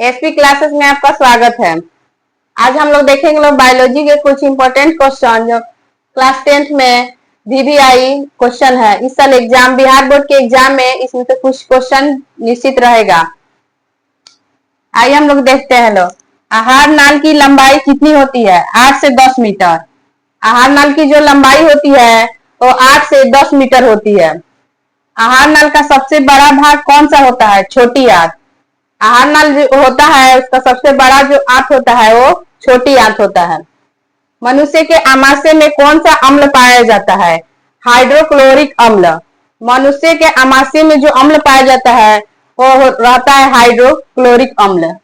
SP classes में आपका स्वागत है। आज हम लोग देखेंगे बायोलॉजी के कुछ इंपॉर्टेंट क्वेश्चन जो क्लास 10th में VBI क्वेश्चन है। इस साल एग्जाम बिहार बोर्ड के एग्जाम में इसमें से कुछ क्वेश्चन निश्चित रहेगा। आइए हम लोग देखते हैं। आहार नाल की लंबाई कितनी होती है? 8 से 10 मीटर। आहार नाल की जो लंबाई होती है वो 8 से 10 मीटर होती है। आहार नाल का सबसे बड़ा भाग कौन सा होता है? छोटी आंत। आहार नाल जो होता है उसका सबसे बड़ा जो आंत होता है वो छोटी आंत होता है। मनुष्य के आमाशय में कौन सा अम्ल पाया जाता है? हाइड्रोक्लोरिक अम्ल। मनुष्य के आमाशय में जो अम्ल पाया जाता है वो रहता है हाइड्रोक्लोरिक अम्ल,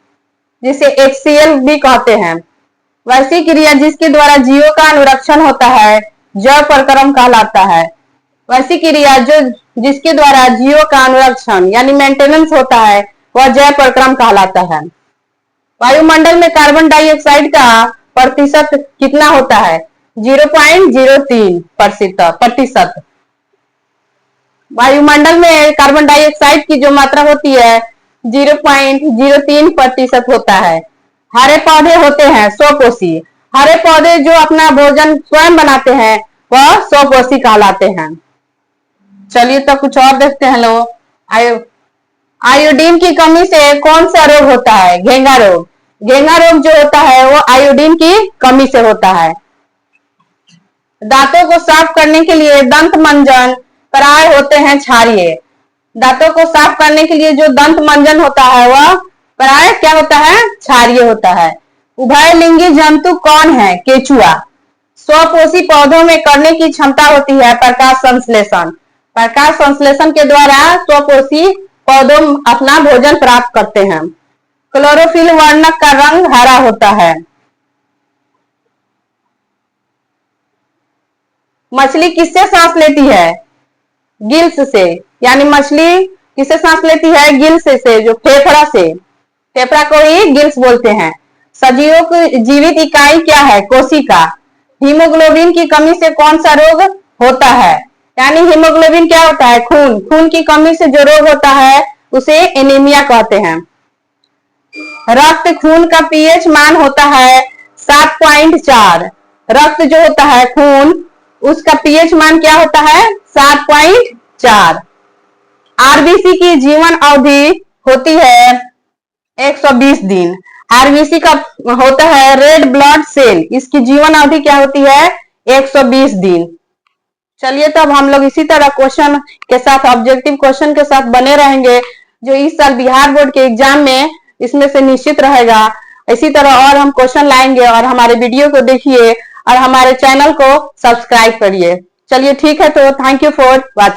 जिसे HCl भी कहते हैं। वैसी क्रिया जिसके द्वारा जीवों का अनुरक्षण होता है जैव प्रक्रम कहलाता है। वैसी क्रिया जो जिसके द्वारा जीवों का अनुरक्षण यानी मेंटेनेंस होता है वह जैव प्रक्रम कहलाता है। वायुमंडल में कार्बन डाइऑक्साइड का प्रतिशत कितना होता है? 0.03 प्रतिशत। वायुमंडल में कार्बन डाइऑक्साइड की जो मात्रा होती है 0.03% होता है। हरे पौधे होते हैं स्वपोषी। हरे पौधे जो अपना भोजन स्वयं बनाते हैं वह स्वपोषी कहलाते हैं। चलिए तो कुछ और देखते हैं लोग। आयोडीन की कमी से कौन सा रोग होता है? घेंगा रोग। घेंगा रोग जो होता है वो आयोडीन की कमी से होता है। दांतों को साफ करने के लिए दंत मंजन प्राय होते हैं क्षारीय। दांतों को साफ करने के लिए जो दंत मंजन होता है वह प्राय क्या होता है? क्षारीय होता है। उभयलिंगी जंतु कौन है? केचुआ। स्वपोषी पौधों में करने की क्षमता होती है प्रकाश संश्लेषण। प्रकाश संश्लेषण के द्वारा स्वपोषी पौधों अपना भोजन प्राप्त करते हैं। क्लोरोफिल वर्णक का रंग हरा होता है। मछली किससे सांस लेती है? गिल्स से। यानी मछली किससे सांस लेती है? गिल्स से, जो फेफड़ा से। फेफड़ा को ही गिल्स बोलते हैं। सजीवों की जीवित इकाई क्या है? कोशिका। हीमोग्लोबिन की कमी से कौन सा रोग होता है? यानी हीमोग्लोबिन क्या होता है? खून। खून की कमी से जो रोग होता है उसे एनीमिया कहते हैं। रक्त खून का पीएच मान होता है 7.4। रक्त जो होता है खून उसका पीएच मान क्या होता है? 7.4। आरबीसी की जीवन अवधि होती है 120 दिन। आरबीसी का होता है रेड ब्लड सेल, इसकी जीवन अवधि क्या होती है? 120 दिन। चलिए तो अब हम लोग इसी तरह क्वेश्चन के साथ, ऑब्जेक्टिव क्वेश्चन के साथ बने रहेंगे जो इस साल बिहार बोर्ड के एग्जाम में इसमें से निश्चित रहेगा। इसी तरह और हम क्वेश्चन लाएंगे और हमारे वीडियो को देखिए और हमारे चैनल को सब्सक्राइब करिए। चलिए ठीक है, तो थैंक यू फॉर वॉचिंग।